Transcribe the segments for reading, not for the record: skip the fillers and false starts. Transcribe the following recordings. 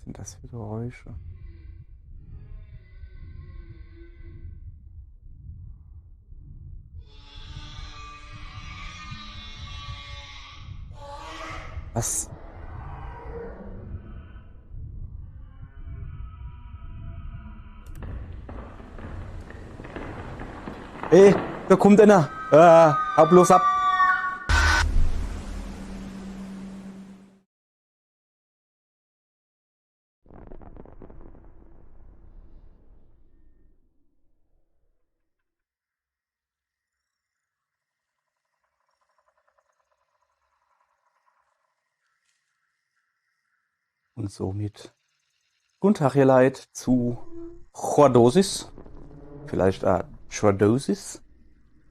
Was sind das für Geräusche? Was? Ey, da kommt einer. Hau bloß ab. Und somit guten Tag, ihr Leid, zu Chordosis. Vielleicht Chordosis?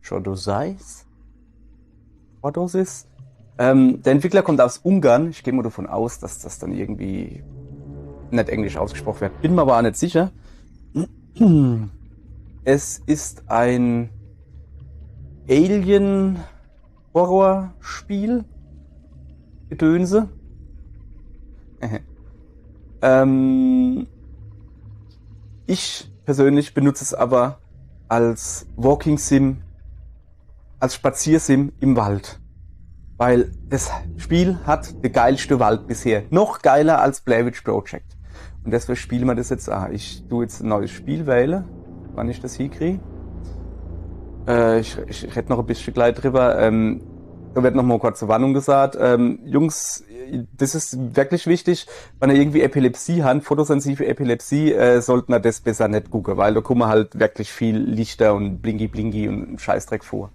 Chordosis? Chordosis? Der Entwickler kommt aus Ungarn. Ich gehe mal davon aus, dass das dann irgendwie nicht Englisch ausgesprochen wird. Bin mir aber auch nicht sicher. Es ist ein Alien-Horror-Spiel. Gedönse. Ich persönlich benutze es aber als Walking Sim, als Spaziersim im Wald. Weil das Spiel hat den geilsten Wald bisher. Noch geiler als Blair Witch Project. Und deswegen spielen wir das jetzt auch. Ich tue jetzt ein neues Spiel wählen, wann ich das hinkriege. Ich rede noch ein bisschen gleich drüber. Da wird noch mal kurz zur Warnung gesagt. Jungs, das ist wirklich wichtig, wenn ihr irgendwie Epilepsie habt, photosensitive Epilepsie, sollten wir das besser nicht gucken, weil da kommen halt wirklich viel Lichter und Blinky-Blinky und Scheißdreck vor.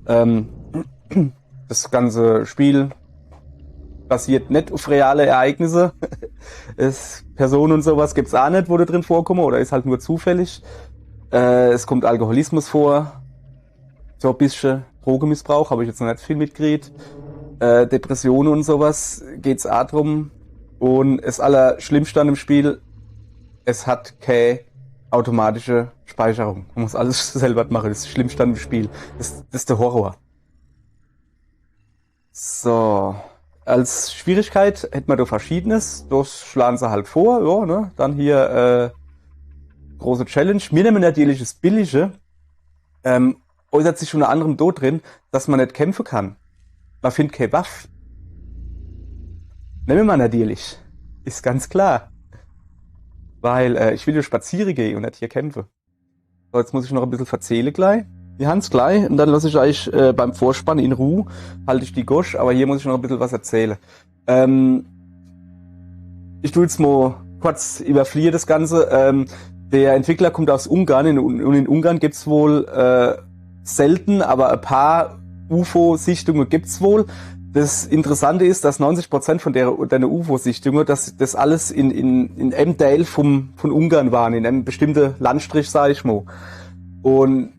Das ganze Spiel basiert nicht auf reale Ereignisse. Personen und sowas gibt's auch nicht, wo da drin vorkommen, oder ist halt nur zufällig. Es kommt Alkoholismus vor, so ein bisschen Drogenmissbrauch, habe ich jetzt noch nicht viel mitgekriegt. Depressionen und sowas geht's auch drum. Und das Allerschlimmste an dem Spiel, es hat keine automatische Speicherung. Man muss alles selber machen. Das ist das Schlimmste an dem Spiel. Das ist der Horror. So. Als Schwierigkeit hätten wir da Verschiedenes. Das schlagen sie halt vor. Ja, ne? Dann hier große Challenge. Wir nehmen natürlich das Billige. Äußert sich unter anderem da drin, dass man nicht kämpfen kann. Man findet keine Waffe. Nehmen wir natürlich. Ist ganz klar. Weil ich will ja spazieren gehen und nicht hier kämpfen. So, jetzt muss ich noch ein bisschen verzählen gleich. Die Hans gleich und dann lasse ich euch beim Vorspann in Ruhe, halte ich die Gosch, aber hier muss ich noch ein bisschen was erzählen. Ich tue jetzt mal kurz überfliehen das Ganze. Der Entwickler kommt aus Ungarn und in Ungarn gibt's wohl selten, aber ein paar UFO-Sichtungen gibt's wohl. Das Interessante ist, dass 90% von der UFO-Sichtungen, dass das alles in einem Teil von Ungarn waren, in einem bestimmten Landstrich, sage ich mal. Und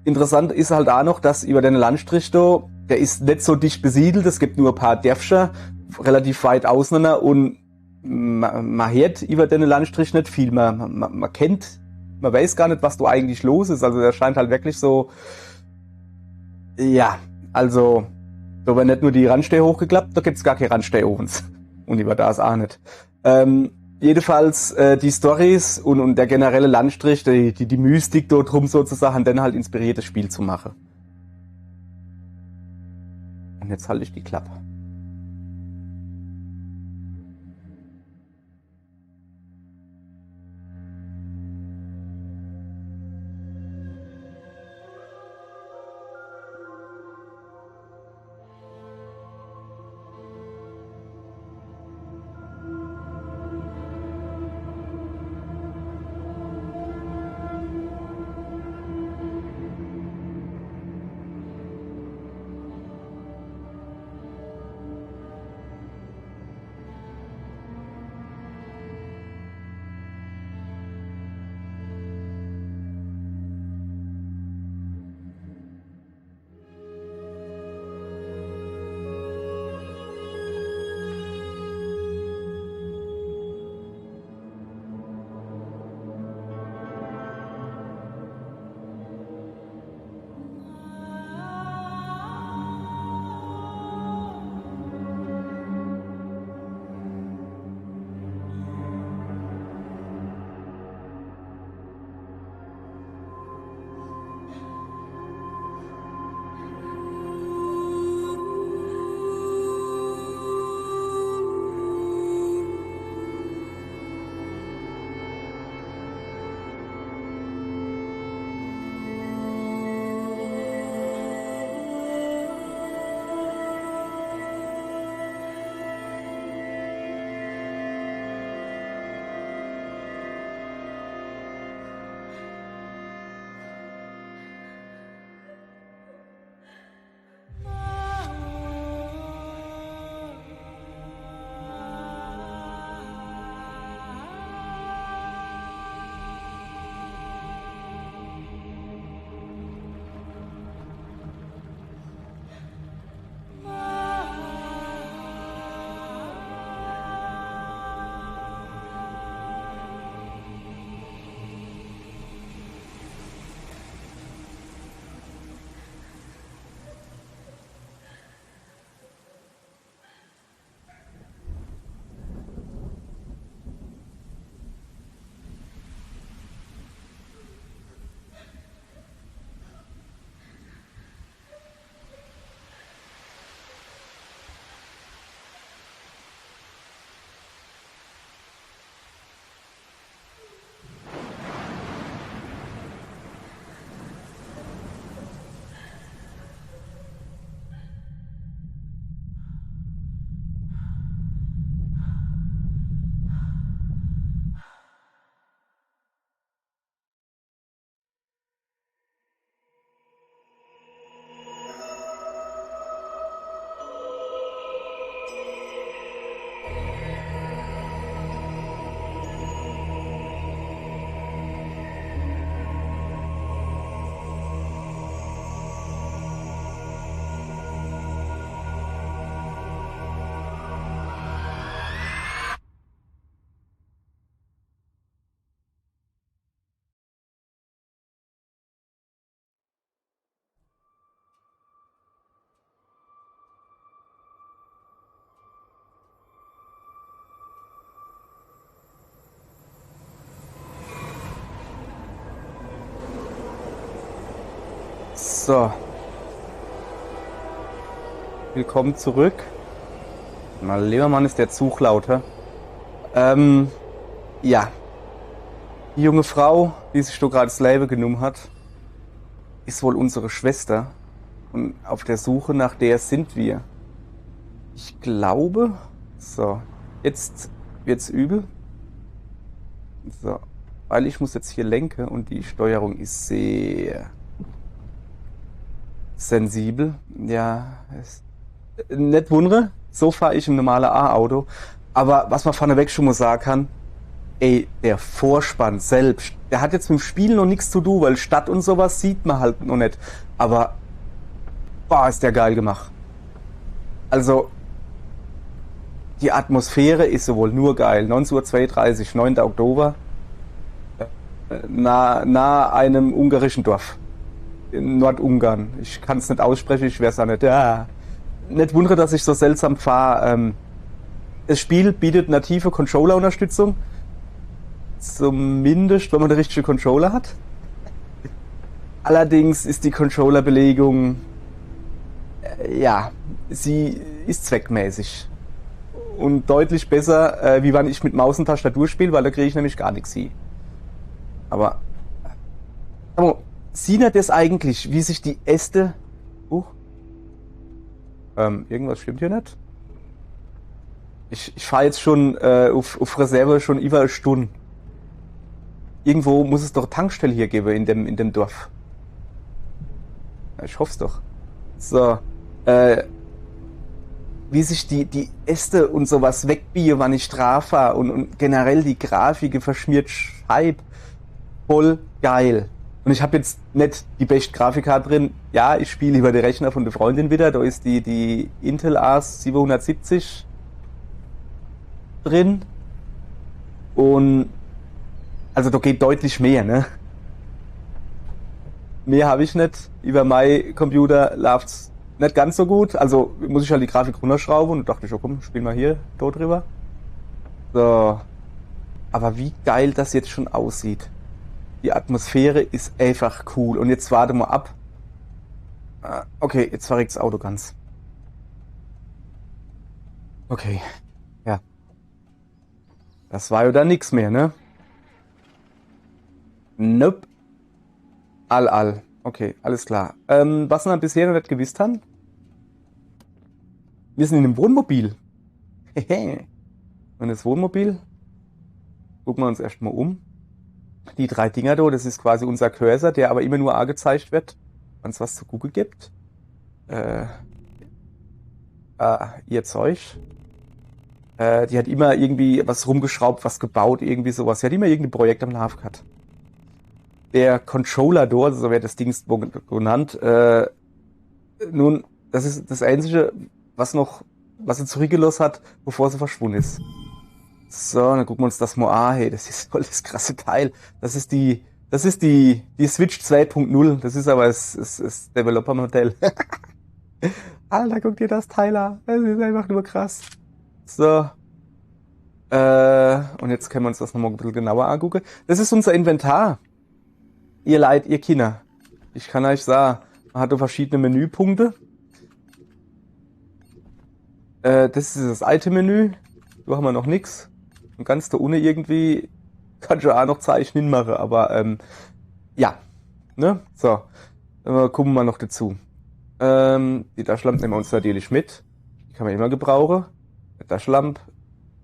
interessant ist halt auch noch, dass über den Landstrich da, der ist nicht so dicht besiedelt, es gibt nur ein paar Dörfer, relativ weit auseinander und man hört über den Landstrich nicht viel, man kennt, man weiß gar nicht, was da eigentlich los ist, also der scheint halt wirklich so, ja, also da werden nicht nur die Randsteine hochgeklappt, da gibt's gar keine Randsteinofens. Und über da ist auch nicht. Jedenfalls die Storys und der generelle Landstrich, die Mystik dort rum sozusagen, dann halt inspiriert, das Spiel zu machen. Und jetzt halte ich die Klappe. So. Willkommen zurück. Mal lieber Mann, ist der Zug lauter. Ja. Die junge Frau, die sich doch gerade das Leben genommen hat, ist wohl unsere Schwester. Und auf der Suche nach der sind wir. Ich glaube. So. Jetzt wird's übel. So. Weil ich muss jetzt hier lenken und die Steuerung ist sehr sensibel. Ja, nicht wundere, so fahre ich im normalen A-Auto. Aber was man vorneweg schon mal sagen kann, ey, der Vorspann selbst, der hat jetzt mit dem Spiel noch nichts zu tun, weil Stadt und sowas sieht man halt noch nicht. Aber, boah, ist der geil gemacht. Also, die Atmosphäre ist sowohl nur geil. 19:32 Uhr, 9. Oktober, nah einem ungarischen Dorf. In Nordungarn. Ich kann es nicht aussprechen, ich weiß auch nicht. Ja. Nicht wundere, dass ich so seltsam fahre. Das Spiel bietet native Controller-Unterstützung. Zumindest, wenn man den richtigen Controller hat. Allerdings ist die Controller-Belegung, ja, sie ist zweckmäßig. Und deutlich besser, wie wenn ich mit Maus und Tastatur spiele, weil da kriege ich nämlich gar nichts hin. Aber sieht er das eigentlich, wie sich die Äste... irgendwas stimmt hier nicht. Ich fahre jetzt schon auf Reserve schon über eine Stunde. Irgendwo muss es doch eine Tankstelle hier geben in dem Dorf. Ja, ich hoffe es doch. So, wie sich die Äste und sowas wegbiegen, wann ich drauf fahre und generell die Grafik verschmiert Scheib. Voll geil. Und ich habe jetzt nicht die beste Grafikkarte drin. Ja, ich spiele über den Rechner von der Freundin wieder. Da ist die Intel A770 drin. Und also da geht deutlich mehr, ne? Mehr habe ich nicht. Über mein Computer läuft's nicht ganz so gut. Also muss ich halt die Grafik runterschrauben und dachte ich, oh komm, spiel mal hier da drüber. So. Aber wie geil das jetzt schon aussieht. Die Atmosphäre ist einfach cool. Und jetzt warte mal ab. Okay, jetzt verreckt das Auto ganz. Okay. Ja. Das war ja dann nix mehr, ne? Nope. All. Okay, alles klar. Was wir bisher noch nicht gewusst haben? Wir sind in einem Wohnmobil. Hehe. Und das Wohnmobil, gucken wir uns erstmal um. Die 3 Dinger da, das ist quasi unser Cursor, der aber immer nur angezeigt wird, wenn es was zu Google gibt. Ihr Zeug. Die hat immer irgendwie was rumgeschraubt, was gebaut, irgendwie sowas. Die hat immer irgendein Projekt am Laufen gehabt. Der Controller da, so wird das Ding genannt, nun, das ist das Einzige, was sie zurückgelassen hat, bevor sie verschwunden ist. So, dann gucken wir uns das mal an. Hey, das ist voll das krasse Teil. Das ist die Switch 2.0. Das ist aber das Developer-Modell. Alter, guck dir das Teil an. Das ist einfach nur krass. So. Und jetzt können wir uns das nochmal ein bisschen genauer angucken. Das ist unser Inventar. Ihr Leid, ihr Kinder. Ich kann euch sagen, man hat da verschiedene Menüpunkte. Das ist das Item-Menü. Da haben wir noch nichts. Und ganz da unten irgendwie kann ich auch noch Zeichen hinmachen, aber ja. Ne? So. Gucken wir mal noch dazu. Die Taschenlampe nehmen wir uns natürlich mit. Die kann man immer gebrauchen. Eine Taschenlampe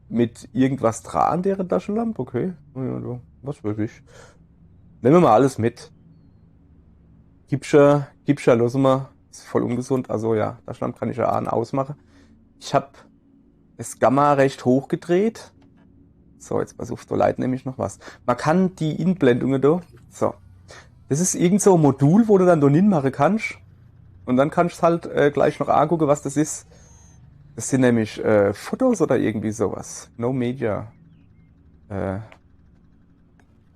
mit irgendwas dran, deren Taschenlampe. Okay. Was wirklich? Nehmen wir mal alles mit. Gibscher, lassen wir. Ist voll ungesund. Also ja, Taschenlampe kann ich ja an ausmachen. Ich habe das Gamma recht hoch gedreht. So, jetzt pass auf, da leitet nämlich noch was. Man kann die Inblendungen da. So. Das ist irgend so ein Modul, wo du dann da hinmachen kannst. Und dann kannst du halt gleich noch angucken, was das ist. Das sind nämlich Fotos oder irgendwie sowas. No Media.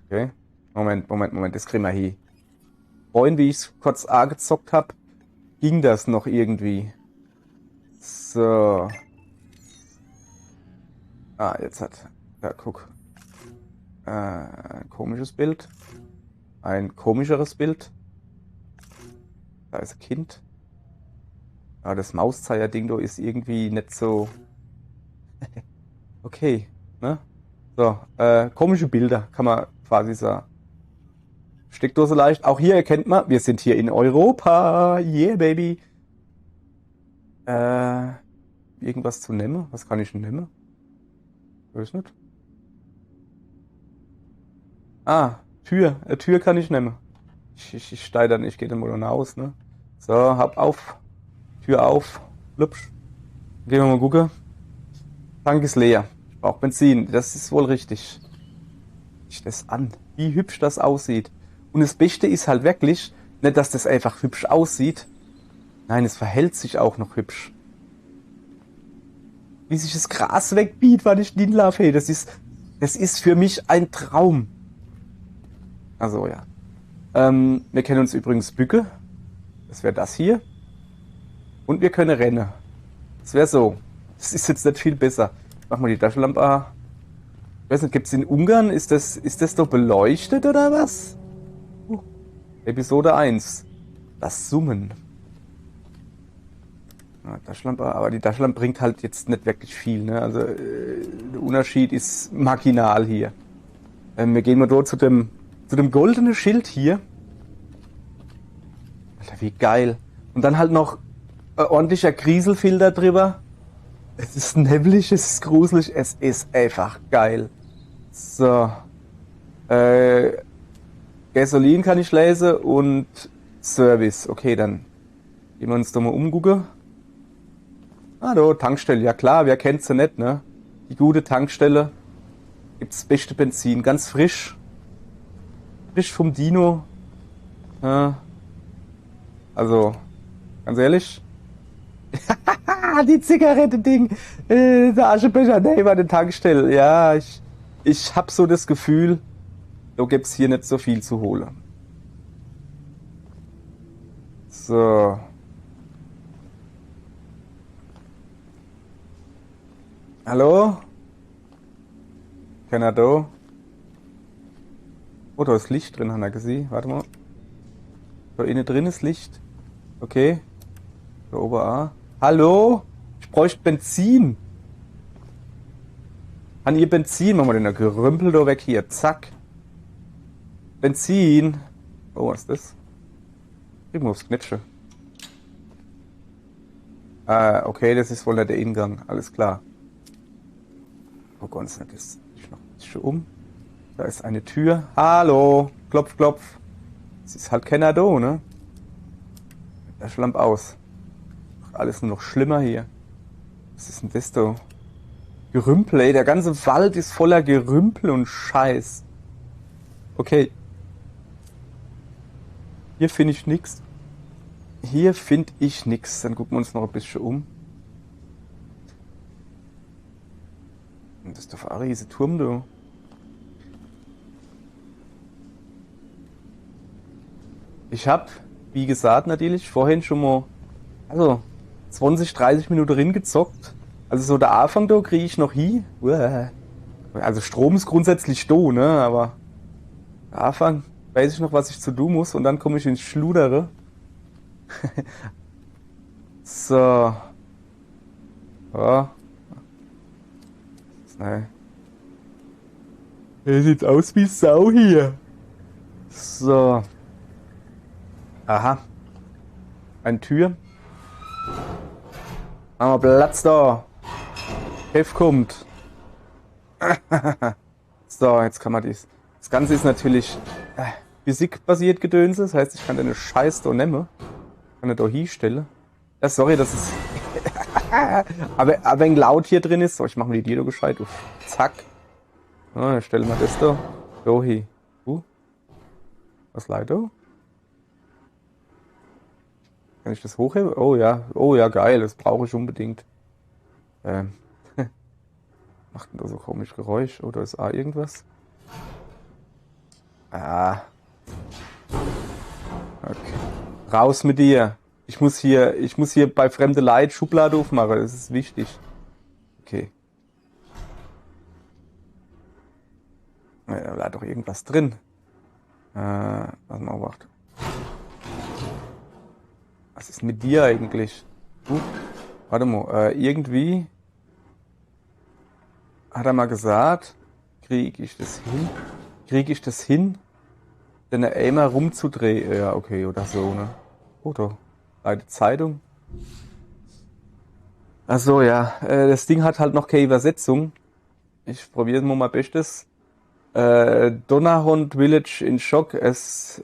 Okay. Moment, das kriegen wir hier. Vorhin, wie ich es kurz angezockt habe, ging das noch irgendwie. So. Jetzt hat... Ja, guck. Ein komisches Bild. Ein komischeres Bild. Da ist ein Kind. Aber das Mauszeiger-Ding da ist irgendwie nicht so... Okay, ne? So, komische Bilder, kann man quasi sagen. Steckdose leicht. Auch hier erkennt man, wir sind hier in Europa. Yeah, baby. Irgendwas zu nehmen? Was kann ich denn nehmen? Weiß nicht. Ah, Tür. Eine Tür kann ich nehmen. Ich steige dann, ich gehe dann mal raus, ne? So, hab auf. Tür auf. Lupsch. Gehen wir mal gucken. Tank ist leer. Ich brauche Benzin. Das ist wohl richtig. Ich das an. Wie hübsch das aussieht. Und das Beste ist halt wirklich, nicht, dass das einfach hübsch aussieht. Nein, es verhält sich auch noch hübsch. Wie sich das Gras wegbiegt, weil ich den Love, hey, das ist für mich ein Traum. Also ja. Wir können uns übrigens bücken. Das wäre das hier. Und wir können rennen. Das wäre so. Das ist jetzt nicht viel besser. Machen wir die Taschenlampe an. Ich weiß nicht, gibt es in Ungarn, ist das doch beleuchtet oder was? Episode 1. Das Summen. Taschenlampe, aber die Taschenlampe bringt halt jetzt nicht wirklich viel, ne? Also der Unterschied ist marginal hier. Wir gehen mal dort zu dem goldenen Schild hier. Alter, wie geil. Und dann halt noch ordentlicher Grieselfilter drüber. Es ist neblig, es ist gruselig, es ist einfach geil. So. Gasolin kann ich lesen und Service. Okay, dann gehen wir uns da mal umgucken. Ah, da, Tankstelle. Ja klar, wer kennt sie nicht, ne? Die gute Tankstelle. Gibt's das beste Benzin. Ganz frisch. Frisch vom Dino. Also, ganz ehrlich. Die Zigarette-Ding. Der Aschebecher, nee, bei der Tankstelle. Ja, ich hab so das Gefühl, da gibt's hier nicht so viel zu holen. So. Hallo? Keiner da? Oh, da ist Licht drin, hat er gesehen. Warte mal. Da innen drin ist Licht. Okay. Da oben auch. Hallo? Ich bräuchte Benzin. An ihr Benzin. Machen wir den Gerümpel da weg hier. Zack. Benzin. Oh, was ist das? Ich muss knitschen. Okay, das ist wohl nicht der Ingang. Alles klar. Oh Gott, das ist noch ein bisschen um. Da ist eine Tür. Hallo. Klopf, klopf. Es ist halt keiner da, ne? Der Schlamp aus. Alles nur noch schlimmer hier. Was ist denn das da? Gerümpel, ey. Der ganze Wald ist voller Gerümpel und Scheiß. Okay. Hier finde ich nichts. Hier finde ich nichts. Dann gucken wir uns noch ein bisschen um. Und das ist doch ein riesiger Turm, du. Ich habe, wie gesagt, natürlich vorhin schon mal 20, 30 Minuten ringezockt. Also so der Anfang da kriege ich noch hin. Also Strom ist grundsätzlich da, ne? Aber der Anfang weiß ich noch, was ich zu tun muss und dann komme ich ins Schludere. So. Ja. Nein. Sieht aus wie Sau hier. So. Aha. Eine Tür. Machen wir Platz da. Chef kommt. So, jetzt kann man dies. Das Ganze ist natürlich physikbasiert Gedönse. Das heißt, ich kann den Scheiß da nehmen. Ich kann den da hinstellen. Ja, sorry, das ist. aber wenn laut hier drin ist. So, ich mache mir die Dido gescheit. Zack. So, dann stellen wir das da. So hin. Was leider? Kann ich das hochheben? Oh ja, geil, das brauche ich unbedingt. Macht denn da so komisch Geräusch? Oder ist da irgendwas? Ah. Okay. Raus mit dir. Ich muss hier bei fremde Leid Schublade aufmachen, das ist wichtig. Okay. Da bleibt doch irgendwas drin. Was man macht. ist mit dir eigentlich? Warte mal, irgendwie hat er mal gesagt, kriege ich das hin? Kriege ich das hin, den Aimer rumzudrehen? Ja, okay, oder so, ne? Oder eine Zeitung. Ach so, ja, das Ding hat halt noch keine Übersetzung. Ich probiere mal mein Bestes. Donnerhund Village in shock as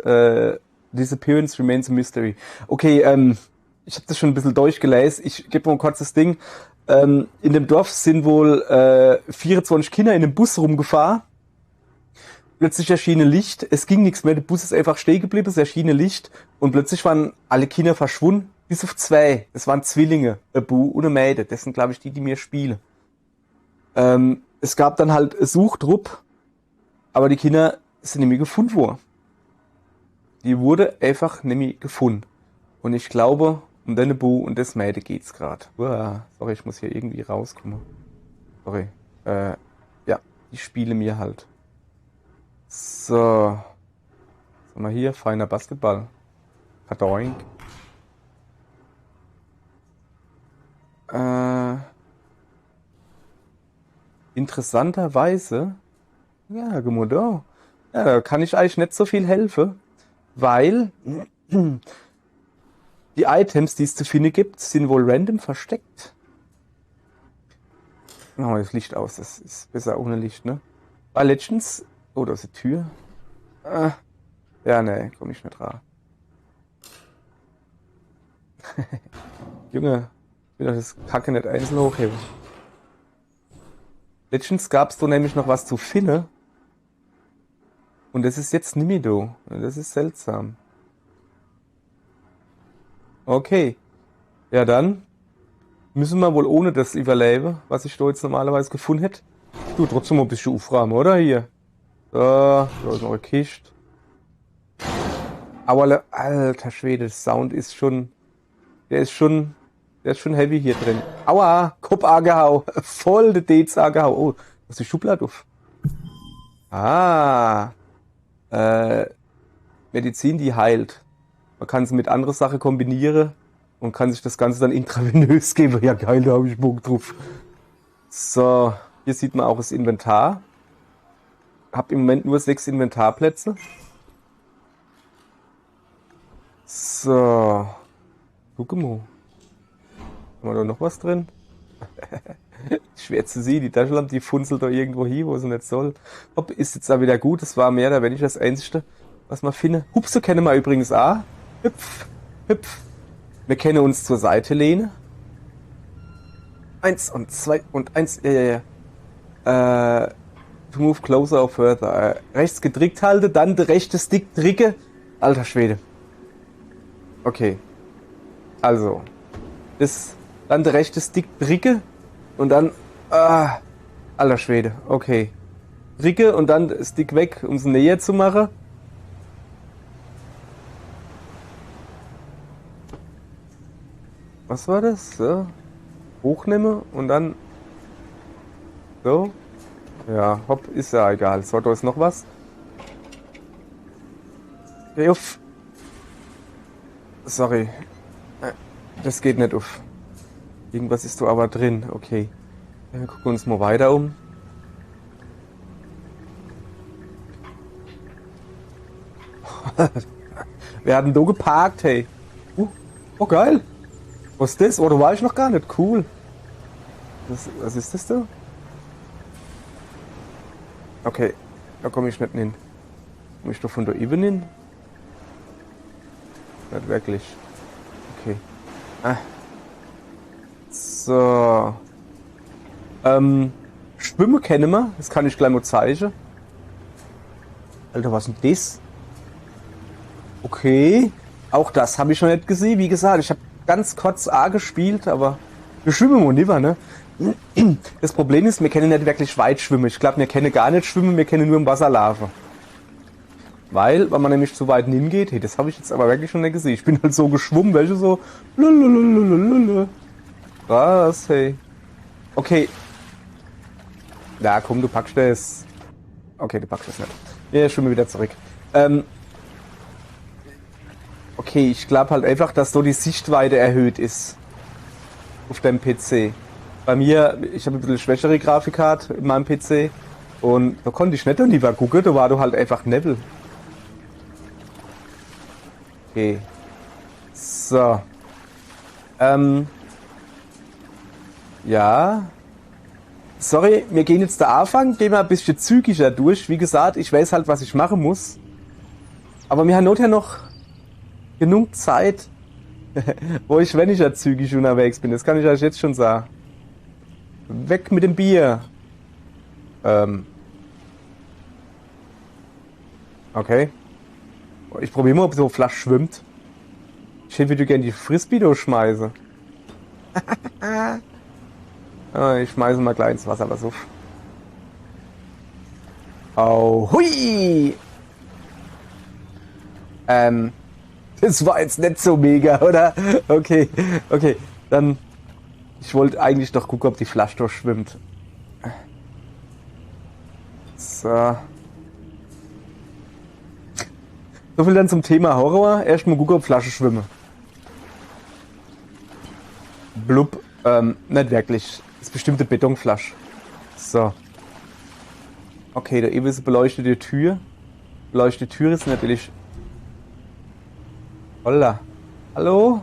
disappearance remains a mystery. Okay, ich habe das schon ein bisschen durchgelesen. Ich gebe mal ein kurzes Ding. In dem Dorf sind wohl 24 Kinder in einem Bus rumgefahren. Plötzlich erschien ein Licht. Es ging nichts mehr. Der Bus ist einfach stehen geblieben. Es erschien ein Licht. Und plötzlich waren alle Kinder verschwunden. Bis auf 2. Das waren Zwillinge. Ein Bu und eine Mädel. Das sind, glaube ich, die mir spielen. Es gab dann halt einen Suchtrupp. Aber die Kinder sind nämlich gefunden worden. Die wurde einfach nämlich gefunden. Und ich glaube, um deine Bu und das Mädel geht's gerade. Sorry, ich muss hier irgendwie rauskommen. Sorry. Ja, die spiele mir halt. So. Was haben wir hier? Feiner Basketball. Kadoink. Interessanterweise. Ja, Gemodo. Ja, da kann ich eigentlich nicht so viel helfen, weil die Items, die es zu finden gibt, sind wohl random versteckt. Machen wir das Licht aus, das ist besser ohne Licht, ne? Bei Legends. Oh, da ist eine Tür. Ja, ne, komm ich nicht ran. Junge, ich will doch das Kacke nicht einzeln hochheben. Legends gab's da nämlich noch was zu finden. Und das ist jetzt nicht mehr da. Das ist seltsam. Okay. Ja, dann müssen wir wohl ohne das überleben, was ich da jetzt normalerweise gefunden hätte. Du, trotzdem mal ein bisschen aufräumen, oder? Hier. So, da ist noch eine Kiste. Aber alter Schwede, der Sound ist schon... Der ist schon heavy hier drin. Aua, Kopf angehau. Voll der Dez angehau. Oh, was ist die Schublade auf? Ah. Medizin, die heilt. Man kann sie mit anderen Sachen kombinieren und kann sich das Ganze dann intravenös geben. Ja geil, da habe ich Bock drauf. So, hier sieht man auch das Inventar. Hab im Moment nur 6 Inventarplätze. So. Guck mal. Haben wir da noch was drin? Schwer zu sehen, die Taschenlampe, die funzelt da irgendwo hin, wo sie nicht soll. Hopp, ist jetzt da wieder gut. Das war mehr oder weniger das Einzige, was wir finden. Hupse kennen wir übrigens auch. Hüpf, hüpf. Wir können uns zur Seite lehnen. 1 und 2 und 1. Ja. To move closer or further. Rechts gedrückt halte, dann der rechte Stick drücke. Alter Schwede. Okay. Also. Dann der rechte Stick drücke. Und dann. Alter Schwede. Okay. Drücke und dann Stick weg, um es näher zu machen. Was war das? So. Hochnehmen und dann. So. Ja, hopp, ist ja egal. So, da ist noch was. Uff. Sorry. Das geht nicht auf. Irgendwas ist da aber drin. Okay. Wir gucken uns mal weiter um. Wir hatten da geparkt, hey. Oh, geil. Was ist das? Oh, da war ich noch gar nicht. Cool. Was ist das da? Okay, da komme ich nicht hin. Komme ich doch von der Ebene hin? Nicht wirklich. Okay. So. Schwimmen kennen wir. Das kann ich gleich mal zeigen. Alter, was ist denn das? Okay. Auch das habe ich noch nicht gesehen. Wie gesagt, ich habe ganz kurz A gespielt, aber wir schwimmen mal lieber, ne? Das Problem ist, wir können nicht wirklich weit schwimmen. Ich glaube, wir können gar nicht schwimmen, wir können nur im Wasser laufen. Weil man nämlich zu weit hingeht. Hey, das habe ich jetzt aber wirklich schon nicht gesehen. Ich bin halt so geschwommen, welche so. Was, hey. Okay. Na komm, du packst das. Okay, du packst das nicht. Wir schwimmen wieder zurück. Okay, ich glaube halt einfach, dass so die Sichtweite erhöht ist. Auf dem PC. Bei mir, ich habe ein bisschen schwächere Grafikkarte in meinem PC. Und da konnte ich nicht lieber gucken, da war du halt einfach Nebel. Okay. So. Ja. Sorry, wir gehen jetzt da anfangen, gehen wir ein bisschen zügiger durch. Wie gesagt, ich weiß halt, was ich machen muss. Aber wir haben ja noch genug Zeit, wo ich weniger zügig unterwegs bin. Das kann ich euch jetzt schon sagen. Weg mit dem Bier. Okay. Ich probiere mal, ob so Flasch schwimmt. Ich hätte wieder gerne die Frisbee durchschmeißen. Ich schmeiße mal gleich ins Wasser, was auf. Oh, hui! Das war jetzt nicht so mega, oder? Okay, okay. Dann, ich wollte eigentlich doch gucken, ob die Flasche durchschwimmt. So. So viel dann zum Thema Horror. Erstmal gucken, ob Flasche schwimmen. Blub. Nicht wirklich. Das ist bestimmt eine Betonflasche. So. Okay, da eben ist eine beleuchtete Tür. Beleuchtete Tür ist natürlich... Holla. Hallo?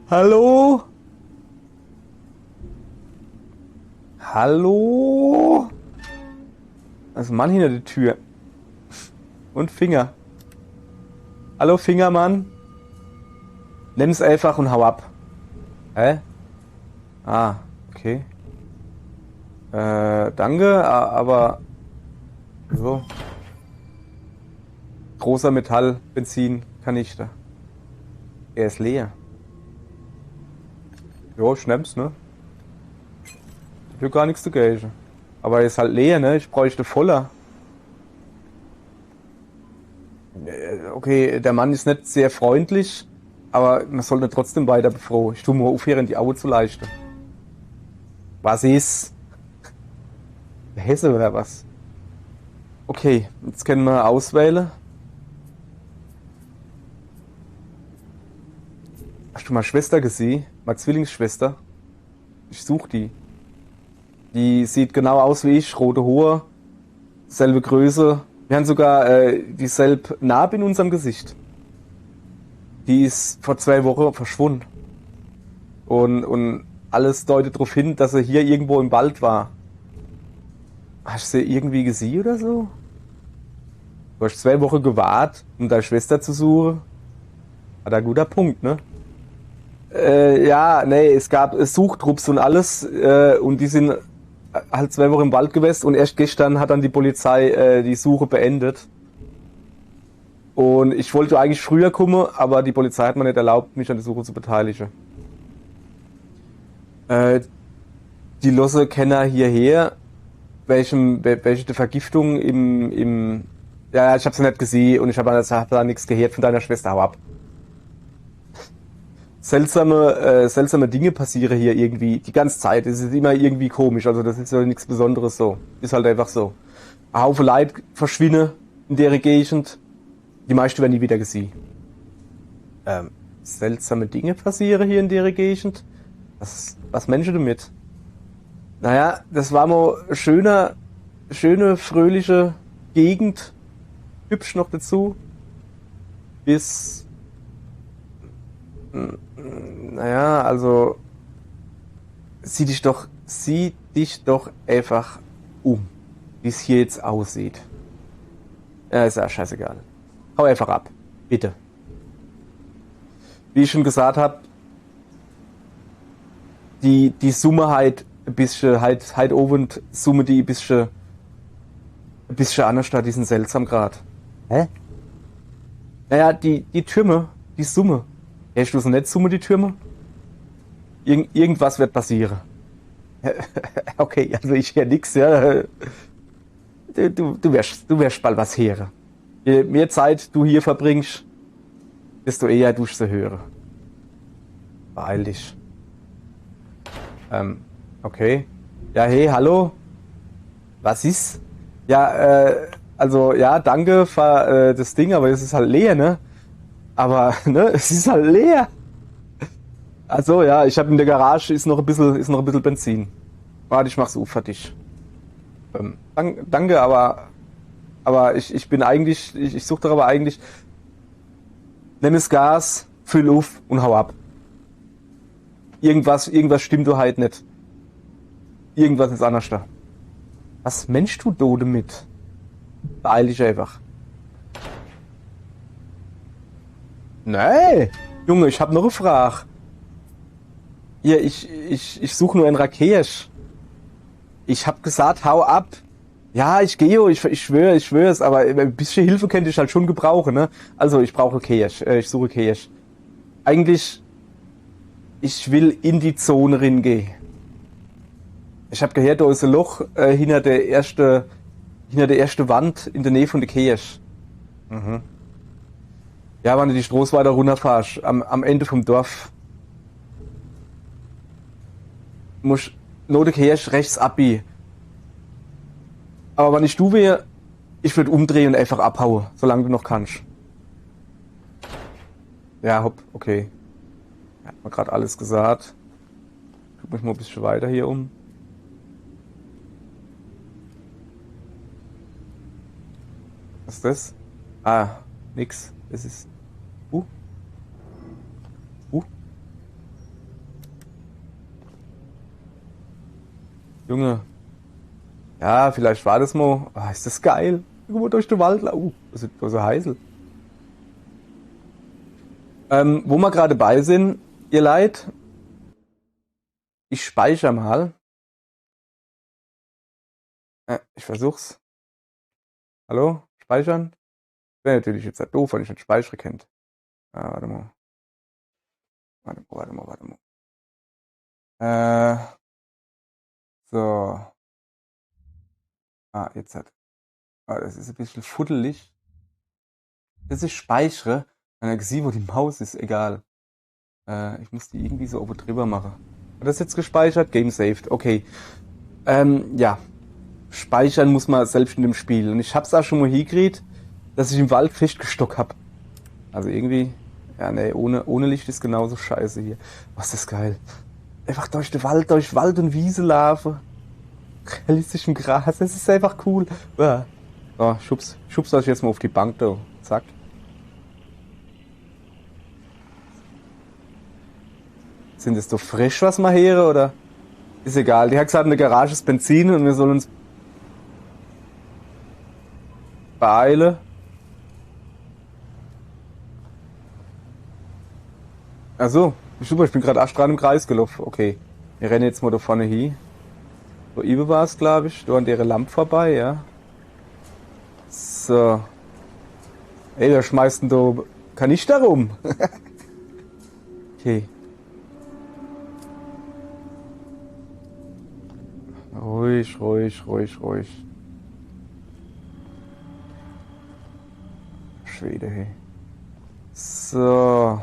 Hallo? Hallo? Da ist ein Mann hinter der Tür. Und Finger. Hallo Fingermann. Nimm's einfach und hau ab. Hä? Ah, okay. Danke, aber... So. Großer Metall-Benzin-Kanister. Er ist leer. Jo, ich nehm's, ne? Ich will gar nichts dagegen. Aber er ist halt leer, ne? Ich bräuchte voller. Okay, der Mann ist nicht sehr freundlich, aber man sollte trotzdem weiter befrohen. Ich tue mir aufhören, die Augen zu leichten. Was ist? Hesse oder was? Okay, jetzt können wir auswählen. Hast du mal Schwester gesehen? Meine Zwillingsschwester? Ich suche die. Die sieht genau aus wie ich, rote Haare, selbe Größe. Wir haben sogar dieselbe Narbe in unserem Gesicht. Die ist vor 2 Wochen verschwunden. Und alles deutet darauf hin, dass sie hier irgendwo im Wald war. Hast du sie irgendwie gesehen oder so? Du hast 2 Wochen gewartet, um deine Schwester zu suchen. Hat ein guter Punkt, ne? Ja, nee, es gab Suchtrupps und alles und die sind halt 2 Wochen im Wald gewesen und erst gestern hat dann die Polizei die Suche beendet. Und ich wollte eigentlich früher kommen, aber die Polizei hat mir nicht erlaubt, mich an der Suche zu beteiligen. Die Losse Kenner hierher, welche Vergiftung im ja, ich habe sie nicht gesehen und ich habe da nichts gehört von deiner Schwester, hau ab. Seltsame Dinge passieren hier irgendwie die ganze Zeit. Es ist immer irgendwie komisch, also das ist ja nichts Besonderes so. Ist halt einfach so. Ein Haufen Leute verschwinden in der Gegend. Die meisten werden nie wieder gesehen. Seltsame Dinge passieren hier in der Gegend. Was Menschen damit? Naja, das war mal schöne, fröhliche Gegend. Hübsch noch dazu. Bis... Naja, also... Sieh dich doch einfach um, wie es hier jetzt aussieht. Ja, ist ja scheißegal. Hau einfach ab. Bitte. Wie ich schon gesagt habe, die Summe halt ein bisschen, halt oben Summe die ein bisschen anders statt, die sind seltsam grad. Hä? Naja, die Türme, die Summe. Hast du so nicht Summe, die Türme? Irgendwas wird passieren. Okay, also ich höre nix, ja. Du wirst bald was hören. Je mehr Zeit du hier verbringst, desto eher du sie hören. Beeil dich. Okay. Ja, hey, hallo? Was ist? Ja, also, ja, danke für das Ding, aber es ist halt leer, ne? Aber, ne, es ist halt leer. Also, ja, ich habe in der Garage ist noch ein bisschen Benzin. Warte, ich mach's fertig. Danke, aber ich bin eigentlich, ich suche doch aber eigentlich, nimm das Gas, füll auf und hau ab. Irgendwas stimmt du halt nicht. Irgendwas ist anders da. Was Mensch du Dode mit? Beeil dich einfach. Nee, Junge, ich hab noch eine Frage. Ja, ich suche nur einen Rakesh. Ich hab gesagt, hau ab. Ja, ich gehe, ich schwöre es, aber ein bisschen Hilfe könnte ich halt schon gebrauchen, ne? Also, ich brauche Cash, ich suche Cash. Eigentlich, ich will in die Zone reingehen. Ich habe gehört, da ist ein Loch hinter der ersten Wand in der Nähe von der Cash. Mhm. Ja, wenn du die Straße weiter runterfährst, am Ende vom Dorf, musst nur der Cash rechts abbiegen. Aber wenn ich du wäre, ich würde umdrehen und einfach abhauen, solange du noch kannst. Ja, hopp, okay. Hat mir gerade alles gesagt. Guck mich mal ein bisschen weiter hier um. Was ist das? Ah, nix. Das ist. Uh, uh. Junge. Ja, vielleicht war das mal. Ah, ist das geil. Irgendwo durch den Wald. Das ist so heißel. Wo wir gerade bei sind, ihr Leid, ich speichere mal. Ich versuch's. Hallo? Speichern? Wäre natürlich jetzt halt doof, wenn ich nicht speichere kennt. Ah, warte mal. Warte mal. So. Jetzt hat. Das ist ein bisschen fuddelig. Das ist speichere. Dann gesehen, wo die Maus ist, egal. Ich muss die irgendwie so oben drüber machen. Hat das jetzt gespeichert? Game saved. Okay. Ja. Speichern muss man selbst in dem Spiel. Und ich hab's auch schon mal hingekriegt, dass ich im Wald festgestockt hab. Also irgendwie. Ja, nee, ohne Licht ist genauso scheiße hier. Was ist das geil. Einfach durch Wald und Wiese laufen. Realistischem Gras, das ist einfach cool. Ja. So, schubst euch jetzt mal auf die Bank da. Zack. Sind das doch frisch, was wir hören, oder? Ist egal. Die hat gesagt, in der Garage ist Benzin und wir sollen uns beeilen. Achso, super, ich bin gerade astral im Kreis gelaufen. Okay, wir rennen jetzt mal da vorne hin. So, Ibe war es, glaube ich. Da an der Lampe vorbei, ja. So. Ey, wer schmeißt denn da Kanister rum? Okay. Ruhig. Schwede, hey. So.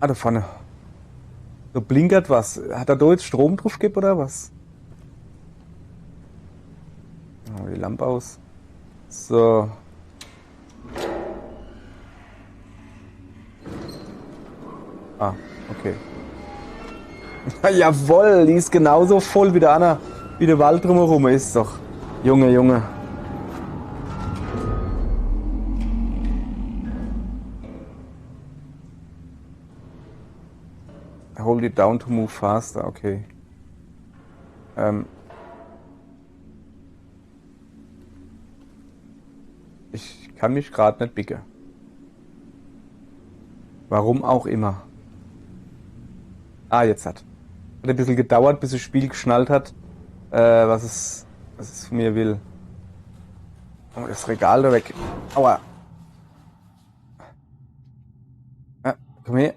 Da vorne. Da blinkert was. Hat er da jetzt Strom drauf gegeben oder was? Oh, die Lampe aus. So. Okay. Jawohl, die ist genauso voll wie der Anna, wie der Wald drumherum ist doch. Junge. Hold it down to move faster, okay. Ich kann mich gerade nicht bicken. Warum auch immer. Jetzt hat ein bisschen gedauert, bis das Spiel geschnallt hat, was es von mir will. Oh, das Regal da weg. Aua. Komm her.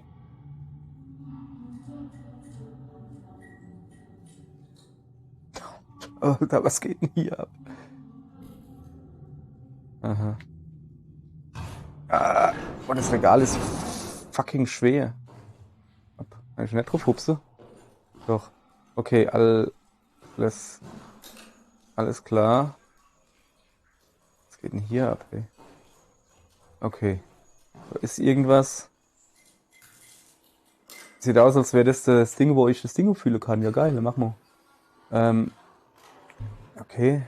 Oh, was geht denn hier ab? Aha. Das Regal ist fucking schwer. Kann ich nicht drauf hupsen? Doch. Okay, alles klar. Was geht denn hier ab, ey? Okay. Da ist irgendwas. Sieht aus, als wäre das Ding, wo ich das Ding fühlen kann. Ja, geil, dann mach mal. Okay.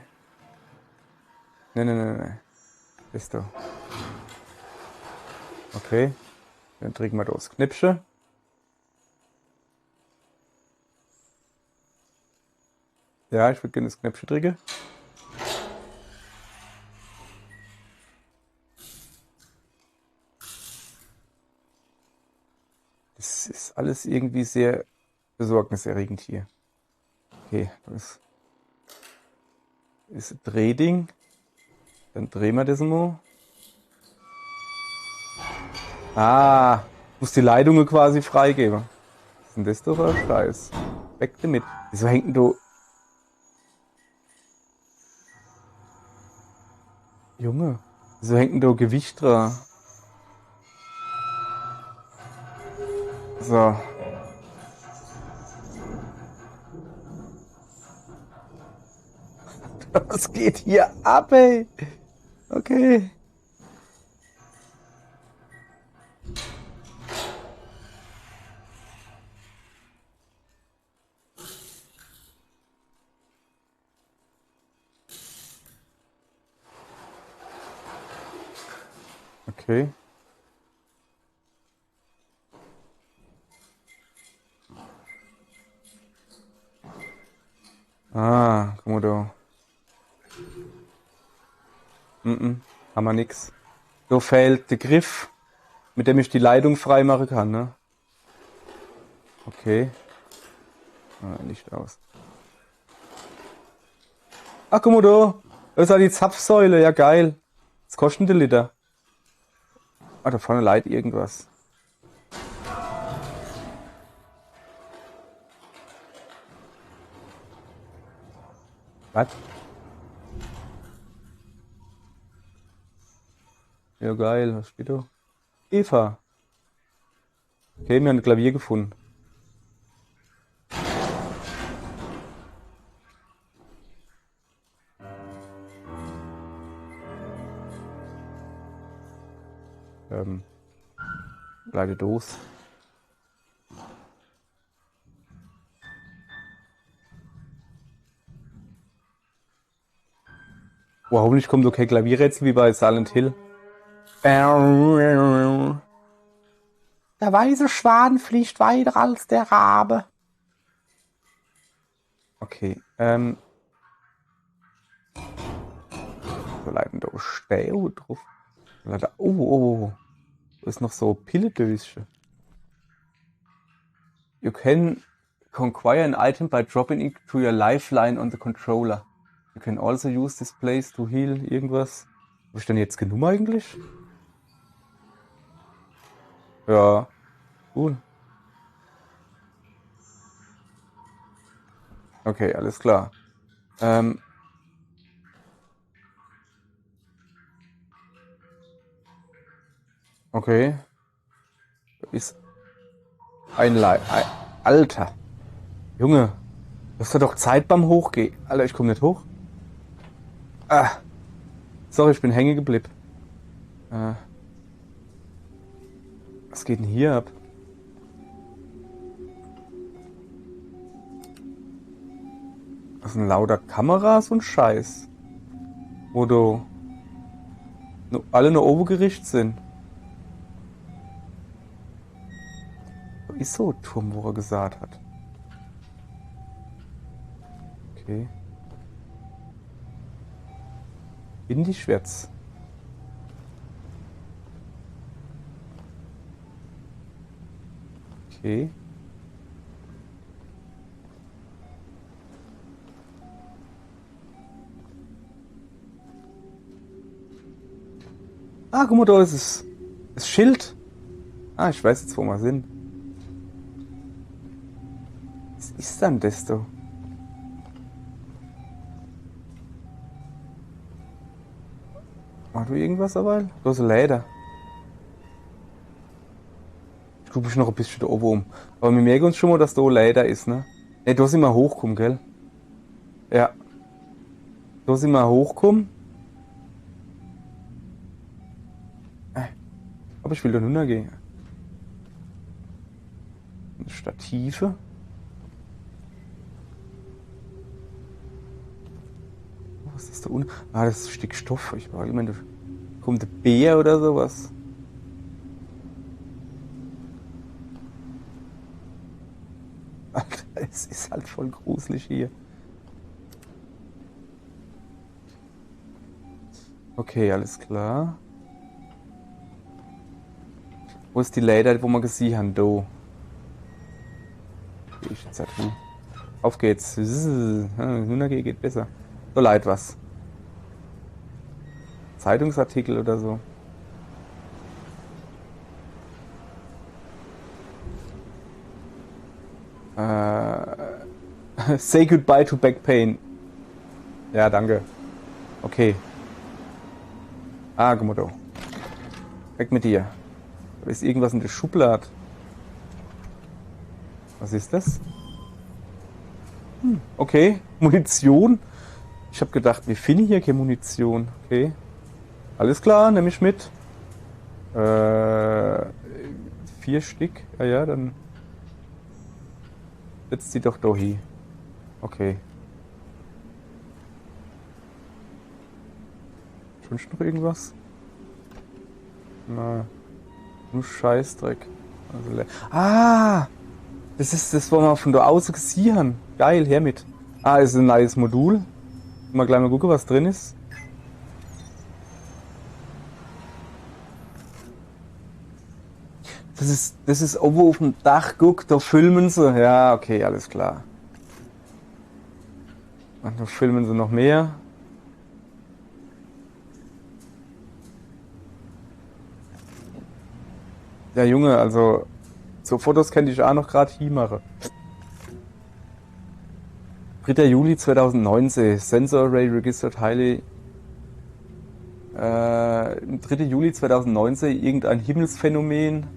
Ne. Ist doch. Okay. Dann trinken wir das Knipsche. Ja, ich würde gerne das Knäppchen trinken. Das ist alles irgendwie sehr besorgniserregend hier. Okay, das ist ein Drehding. Dann drehen wir das mal. Ah, muss die Leitungen quasi freigeben. Was ist denn das doch für ein Scheiß? Weg damit. Wieso hängt denn du... Junge, wieso hängt denn da Gewicht dran? So. Was geht hier ab, ey? Okay. Okay. Ah, guck mal da. Haben wir nix. So fehlt der Griff, mit dem ich die Leitung freimachen kann, ne? Okay. Ah, Licht aus. Ach, guck mal da. Das ist ja die Zapfsäule. Ja, geil. Was kostet denn der Liter? Ah, da vorne leitet irgendwas. Was? Ja, geil. Was steht da? Eva. Okay, wir haben ein Klavier gefunden. Leitet los. Oh, hoffentlich kommt okay Klavierrätsel wie bei Silent Hill. Der weiße Schwan fliegt weiter als der Rabe. Okay, so leiten da Steo drauf. Oh. Da ist noch so Pilledöschen. You can conquer an item by dropping it to your lifeline on the controller. You can also use this place to heal irgendwas. Habe ich denn jetzt genug eigentlich? Ja, cool. Okay, alles klar. Okay. Ist Alter. Junge. Du hast doch Zeit beim Hochgehen. Alter, ich komme nicht hoch. Ah. Sorry, ich bin hängen geblieben. Was geht denn hier ab? Das sind lauter Kameras und Scheiß. Wo du alle nur oben gerichtet sind. Ist so ein Turm, wo er gesagt hat. Okay. Windig-Schwärz. Okay. Ah, guck mal, da ist es. Das Schild. Ah, ich weiß jetzt, wo wir sind. Was ist denn das da? Mach du irgendwas dabei? Da ist ein Leder. Ich du bist noch ein bisschen da oben. Aber wir merken uns schon mal, dass da Leder ist, ne? Ne, da sind wir hochgekommen, gell? Ja. Da sind wir hochgekommen. Aber ich will da runtergehen. Stative. Was ist das da unten? Ah, das ist Stickstoff. Ich meine, da kommt ein Bär oder sowas. Alter, es ist halt voll gruselig hier. Okay, alles klar. Wo ist die Leiter, wo wir gesehen haben? Da. Geh ich jetzt halt hin. Auf geht's. Nun geht besser. So leid was. Zeitungsartikel oder so. Say goodbye to back pain. Ja, danke. Okay. Ah, guck mal da. Weg mit dir. Da ist irgendwas in der Schublade. Was ist das? Okay, Munition. Ich habe gedacht, wir finden hier keine Munition. Okay. Alles klar, nehme ich mit. 4 Stück. Ja, ja, dann setzt sie doch da hin. Okay. Sonst noch irgendwas? Na, nur Scheißdreck. Also, das ist das, was wir von da außen gesehen haben. Geil, her mit. Ah, ist ein neues Modul. Mal gleich mal gucken, was drin ist. Das ist oben auf dem Dach, guck, da filmen sie. Ja, okay, alles klar. Und da filmen sie noch mehr. Ja, Junge, also so Fotos könnte ich auch noch gerade hier machen. 3. Juli 2019. Sensor Array registered highly. 3. Juli 2019. Irgendein Himmelsphänomen.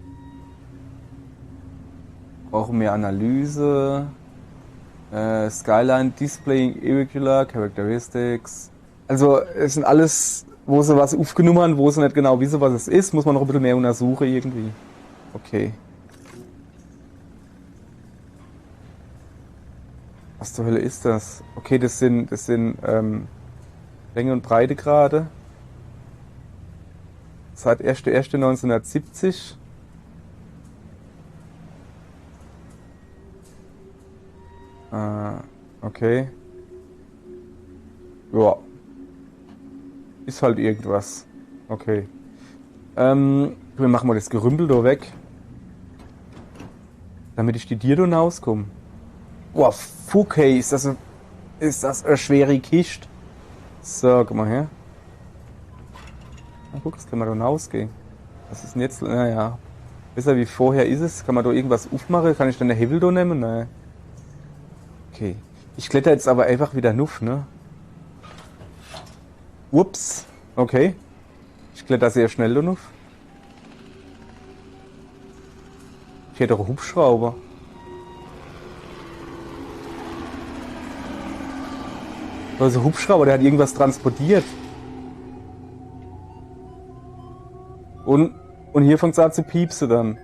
Brauchen mehr Analyse. Skyline displaying irregular characteristics. Also es sind alles, wo sie was aufgenommen haben, wo sie nicht genau wissen, was es ist. Muss man noch ein bisschen mehr untersuchen irgendwie. Okay. Was zur Hölle ist das? Okay, das sind Länge und Breitegrade. Seit 1.1.1970. Okay. Ja. Ist halt irgendwas. Okay. Wir machen mal das Gerümpel da weg. Damit ich die Tiere hinauskomme. Boah, fuck, hey, ist das eine schwere Kiste. So, guck mal her. Na guck, das können wir da hinausgehen. Was ist denn jetzt? Naja. Besser wie vorher ist es. Kann man da irgendwas aufmachen? Kann ich dann eine Hebel da nehmen? Nein. Okay. Ich kletter jetzt aber einfach wieder nuff, ne? Ups. Okay. Ich kletter sehr schnell da nuff. Ich hätte doch einen Hubschrauber. Also Hubschrauber, der hat irgendwas transportiert. Und hier fängt es an zu piepsen dann.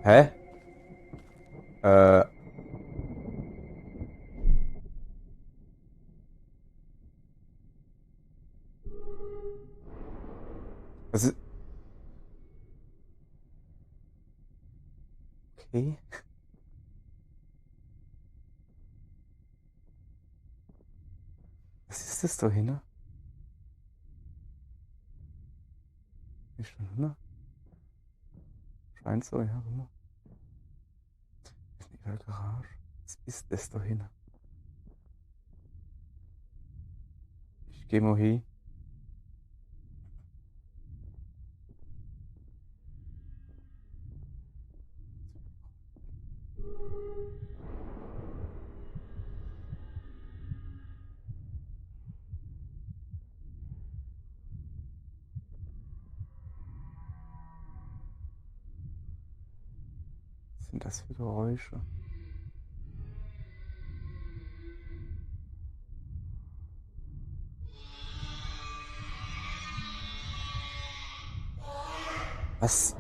Hä? Das ist... Okay. Was ist das da hin? Ist schon hin? Scheint so, ja. Ist nicht in der Garage. Was ist das da hin? Ich geh mal hin. sind das für Geräusche? Was?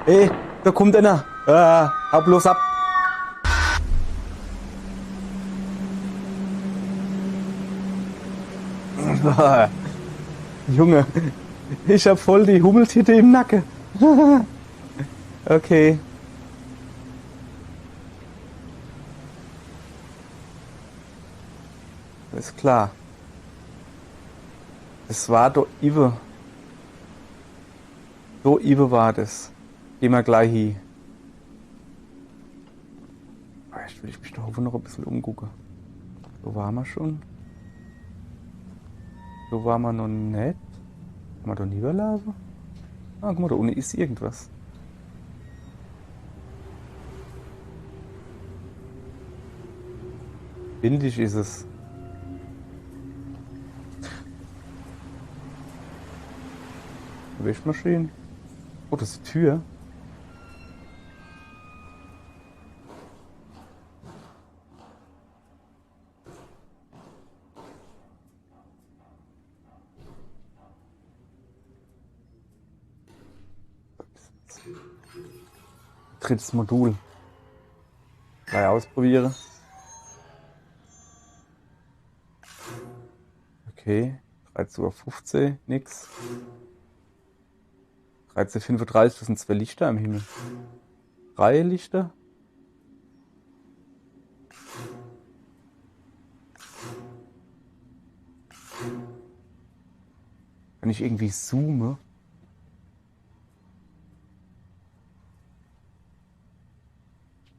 Ey, da kommt einer. Hau bloß ab. Junge, ich hab voll die Hummeltitte im Nacken. Okay. Ist klar. Das war doch Ive. So Ive war das. Geh mal gleich hin. Vielleicht will ich mich doch noch ein bisschen umgucken. So waren wir schon. So waren wir noch nicht. Haben wir doch nie überlaufen? Ah, guck mal, da unten ist irgendwas. Windig ist es. Wäschmaschine. Oh, das ist die Tür. Drittes Modul. Gleich ausprobieren. Okay. 13:15 Uhr, nix. 13:35 Uhr, das sind 2 Lichter am Himmel. 3 Lichter. Wenn ich irgendwie zoome.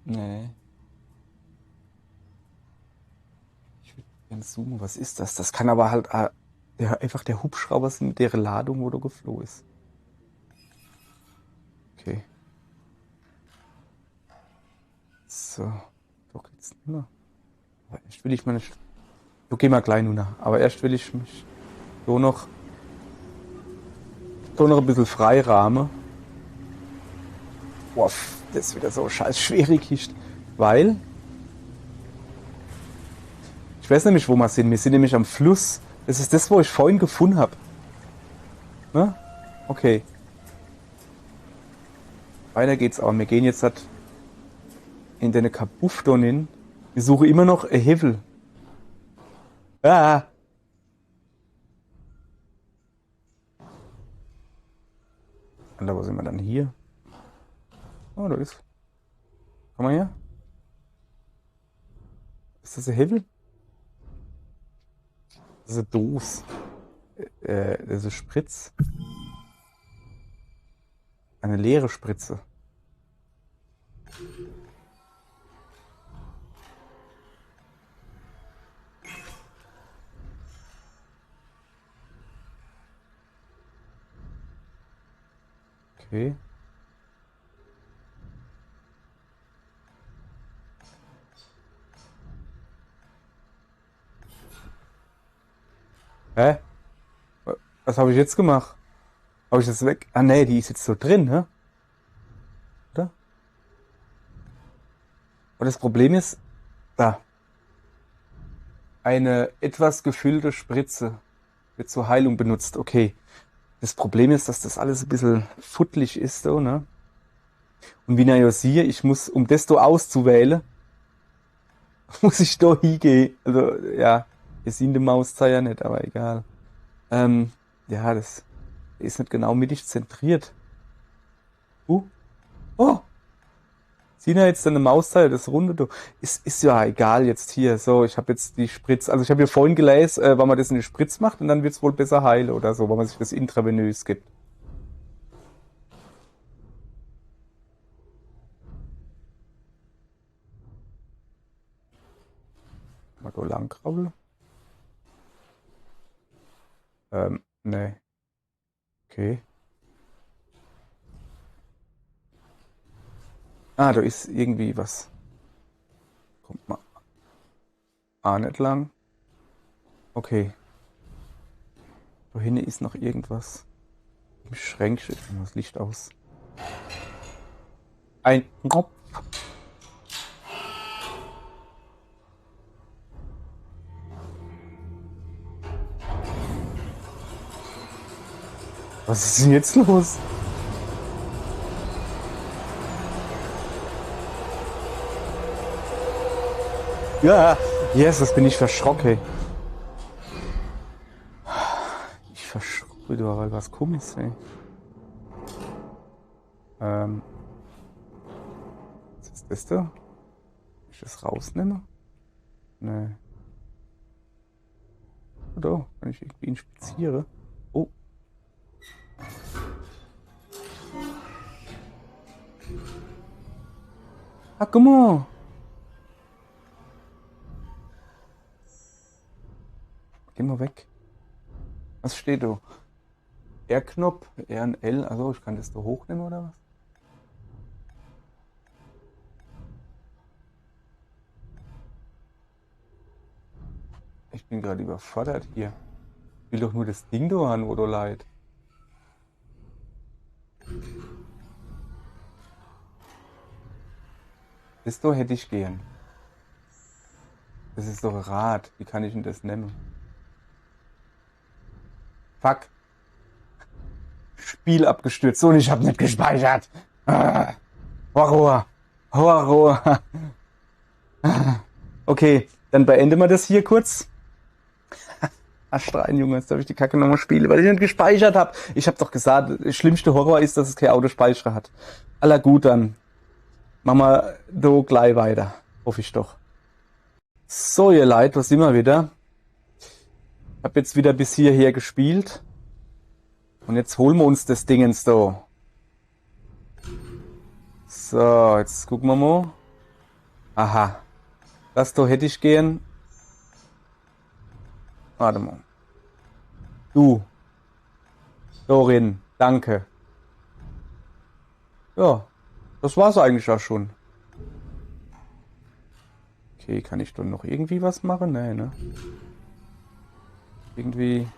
Nee. Ich würde gerne zoomen. Was ist das? Das kann aber halt einfach der Hubschrauber sein mit der Ladung, wo du geflogen ist. Okay. So. Doch geht's nicht mehr. Aber erst will ich meine. Du geh mal gleich nur nach. Aber erst will ich mich so noch ein bisschen freirahmen. Boah, das ist wieder so scheiß schwierig. Weil. Ich weiß nämlich, wo wir sind. Wir sind nämlich am Fluss. Das ist das, wo ich vorhin gefunden habe. Ne? Okay. Weiter geht's aber. Wir gehen jetzt halt in den Kabuff da hin. Wir suchen immer noch ein Hevel. Ah! Und da, wo sind wir dann hier? Oh, da ist. Komm mal her. Ist das ein Hevel? Das ist eine Dose. Das ist eine Spritz. Eine leere Spritze. Okay. Hä? Was habe ich jetzt gemacht? Habe ich das weg? Ah nee, die ist jetzt so drin, ne? Oder? Und das Problem ist, da. Eine etwas gefüllte Spritze wird zur Heilung benutzt. Okay. Das Problem ist, dass das alles ein bisschen futtelig ist, so, ne? Und wie ich ja sehe, ich muss, um das da auszuwählen, muss ich da hingehen. Also, ja, ihr seht die Mauszeiger nicht, aber egal. Ja, das ist nicht genau mittig zentriert. Oh! Sieht ja jetzt eine Mauszeiger, das Runde, du. Ist ja egal jetzt hier. So, ich habe jetzt die Spritze. Also ich habe hier vorhin gelesen, wann man das in die Spritze macht und dann wird es wohl besser heilen oder so, wenn man sich das intravenös gibt. Mal da lang krabbeln. Nee. Okay. Ah, da ist irgendwie was. Kommt mal. Ah, nicht lang. Okay. Da hinten ist noch irgendwas. Im Schränkchen. Ich mach das Licht aus. Ein Knopf. Was ist denn jetzt los? Ja, yes, das bin ich verschrocken. Ich verschrocke, du, weil was komisch, ey. Was ist das da? Kann ich das rausnehmen? Nee. Oder? Kann ich irgendwie inspizieren? Oh. Ah, guck mal. Geh mal weg. Was steht da? R-Knopf, R und L. Also ich kann das da hochnehmen oder was? Ich bin gerade überfordert hier. Ich will doch nur das Ding da haben, wo du leid. Das da hätte ich gern. Das ist doch ein Rad. Wie kann ich denn das nehmen? Fuck. Spiel abgestürzt. So, und ich habe nicht gespeichert. Ah, Horror. Horror. Okay, dann beenden wir das hier kurz. Astrein, Junge, jetzt darf ich die Kacke nochmal spielen, weil ich nicht gespeichert habe. Ich habe doch gesagt, das schlimmste Horror ist, dass es kein Autospeicher hat. Aller gut, dann machen wir da gleich weiter. Hoffe ich doch. So, ihr Leid, was sind wir wieder? Ich habe jetzt wieder bis hierher gespielt. Und jetzt holen wir uns das Dingens da. So, jetzt gucken wir mal. Aha. Das da hätte ich gern. Warte mal. Du. Dorin, danke. Ja, das war's eigentlich auch schon. Okay, kann ich dann noch irgendwie was machen? Nee, ne? Irgendwie.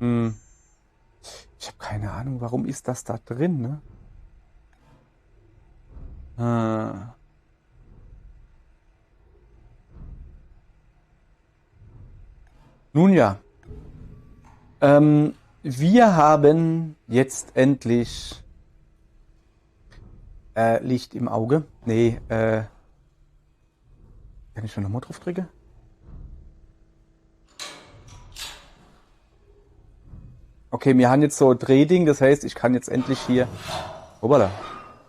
Ich habe keine Ahnung, warum ist das da drin, ne? Nun ja. Wir haben jetzt endlich Licht im Auge. Nee, kann ich schon nochmal drauf drücken? Okay, wir haben jetzt so ein Drehding, das heißt, ich kann jetzt endlich hier. Hoppala.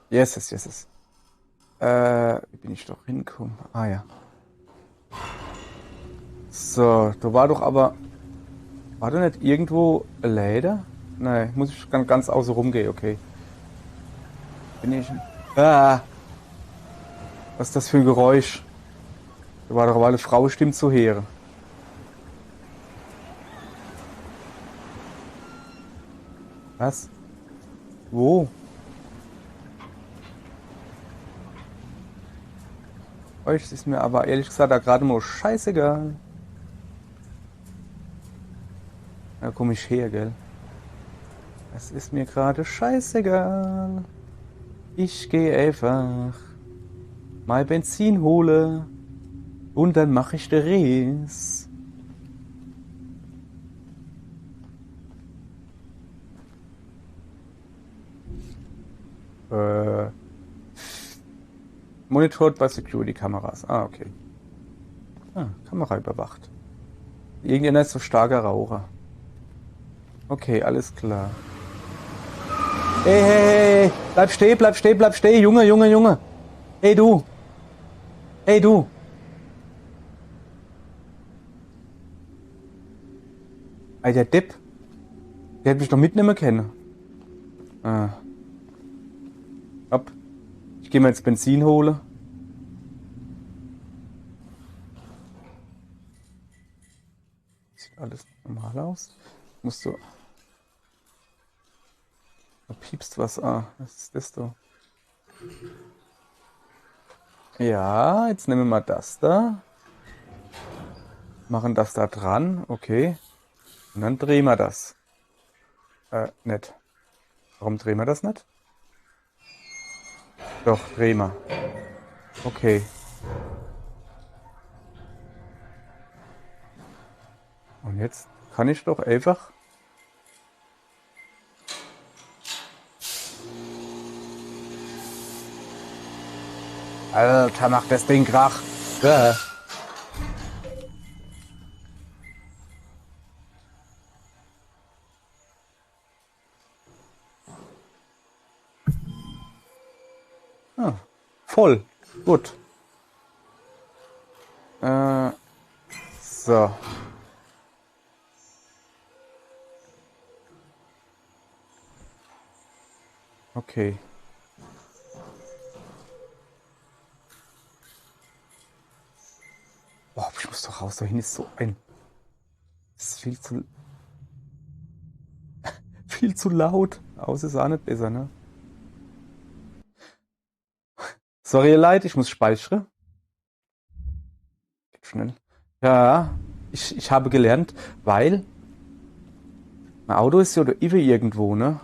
Yes, yes, yes, yes. Wie bin ich doch hingekommen? Ah ja. So, da war doch aber. War da nicht irgendwo ein Leder? Nein, muss ich ganz außen rumgehen, okay. Bin ich. Ah! Was ist das für ein Geräusch? Da war doch aber eine Frauenstimme zu hören. Was? Wo? Euch ist mir aber ehrlich gesagt da gerade mal scheißegal. Da komm ich her, gell? Es ist mir gerade scheißegal. Ich gehe einfach mal Benzin hole und dann mache ich den Res. Monitored bei Security-Kameras. Ah, okay. Ah, Kamera überwacht. Irgendeiner ist so starker Raucher. Okay, alles klar. Hey, hey, hey, bleib stehen, bleib stehen, bleib stehen, Junge, Junge, Junge. Hey, du. Hey, du. Ey, der Depp. Der hätte mich doch mitnehmen können. Ah. Hopp. Ich gehe mal jetzt Benzin holen. Sieht alles normal aus. Musst du. Da piepst was. Ah, was ist das da? Ja, jetzt nehmen wir mal das da. machen das da dran, okay. Und dann drehen wir das. Nicht. Warum drehen wir das nicht? Doch, drehen wir. Okay. Und jetzt kann ich doch einfach... Alter, macht das Ding Krach. Ja. Ah, voll. Gut. So. Okay. Boah, ich muss doch raus. Da hin ist so ein... Das ist viel zu laut. Aus ist auch nicht besser, ne? Sorry, Leute, ich muss speichern. Geht schnell. Ja, ich habe gelernt, weil mein Auto ist ja da irgendwo, ne?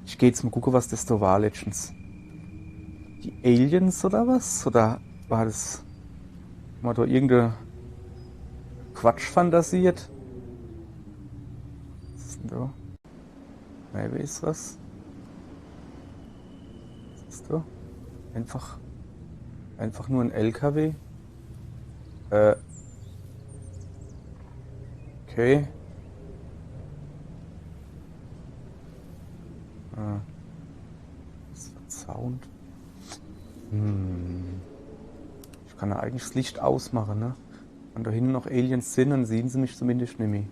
Ich gehe jetzt mal gucken, was das da war letztens. Die Aliens oder was? Oder war das... Mal da irgendeine Quatsch fantasiert? Was ist denn da? Maybe ist was? Was ist da? Einfach nur ein LKW. Okay. Was für Sound? Ich kann ja eigentlich das Licht ausmachen, ne? Wenn da hinten noch Aliens sind, dann sehen sie mich zumindest nicht mehr.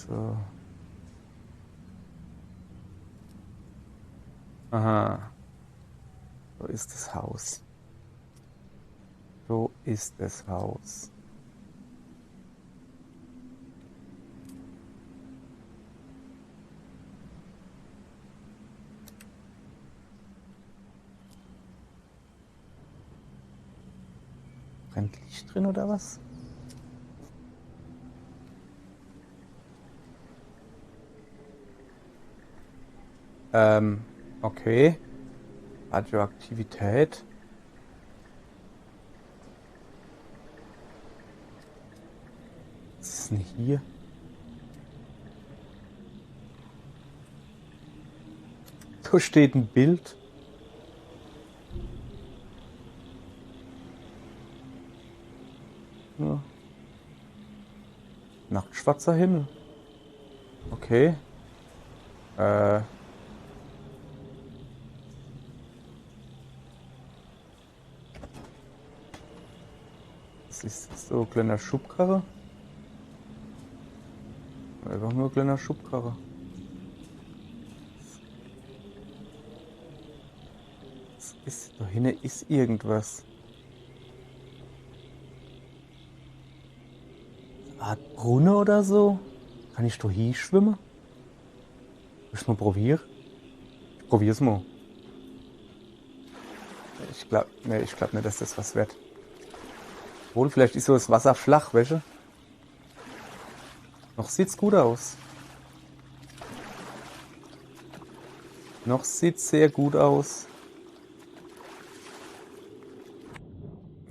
So. Aha. So ist das Haus. So ist das Haus. Brennt Licht drin oder was? Okay. Radioaktivität. Was ist denn hier? Da steht ein Bild. Ja. Nachtschwarzer Himmel. Okay. Das ist so ein kleiner Schubkarre. Einfach nur ein kleiner Schubkarre. Was ist da hinten? Ist irgendwas. Eine Art Brunnen oder so? Kann ich da hinschwimmen? Muss ich mal probieren? Ich probier's mal. Ich glaube nicht, dass das was wird. Obwohl, vielleicht ist so das Wasser flach, weißt du? Noch sieht's gut aus. Noch sieht's sehr gut aus.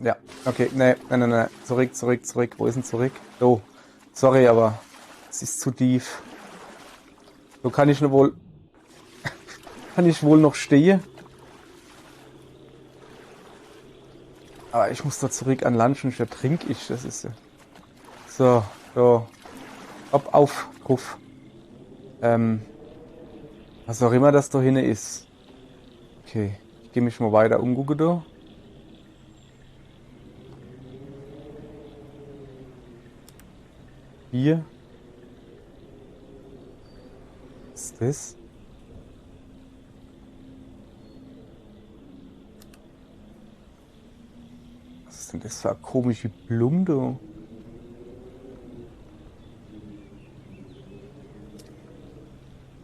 Ja, okay, nee. Zurück. Wo ist denn zurück? Oh, sorry, aber es ist zu tief. So kann ich wohl noch stehen. Aber ich muss da zurück an Land und da trinke ich. Das ist ja. So, so. Hopp, auf, Puff. Was auch immer das da hinten ist. Okay, ich gehe mich mal weiter umgucken da. Hier. Was ist das? Was ist denn das für eine komische Blume da?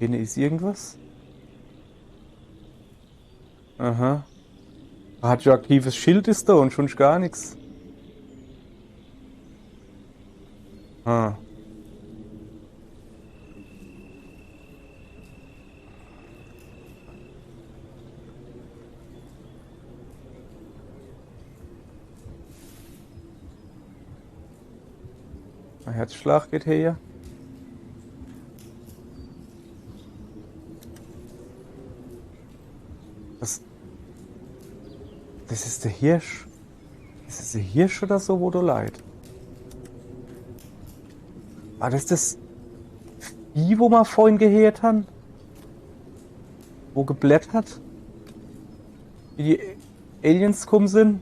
Hier ist irgendwas. Aha. Radioaktives Schild ist da und schon gar nichts. Ah. Mein Herzschlag geht her. Das ist der Hirsch. Das ist der Hirsch oder so, wo du leid. War das das Vieh, wo wir vorhin gehört haben? Wo geblättert? Wie die Aliens gekommen sind?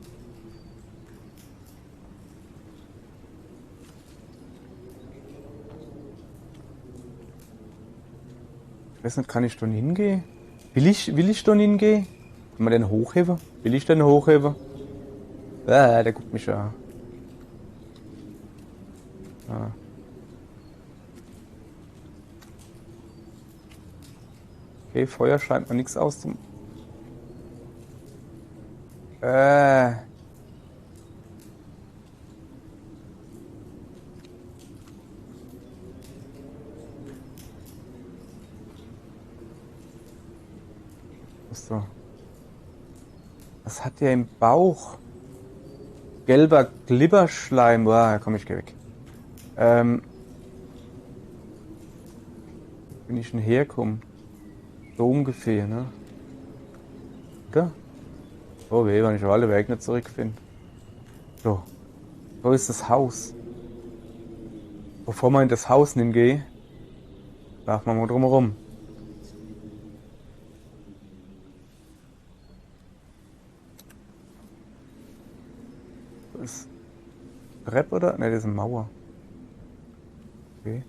Ich weiß nicht, kann ich da hingehen? Will ich da hingehen? Kann man den hochheben? Will ich den hochheben? Der guckt mich an. Ah. Okay, Feuer scheint mir nichts auszum... So. Was hat der im Bauch? Gelber Glibberschleim. Boah, komm, ich geh weg. Bin ich denn herkommen? So ungefähr, ne? Da? Oh weh, wenn ich alle Weg nicht zurückfinde. So. Wo ist das Haus? Bevor wir in das Haus hingehen, laufen wir mal drumherum. Das ist Treppe oder? Ne, das ist eine Mauer. Okay.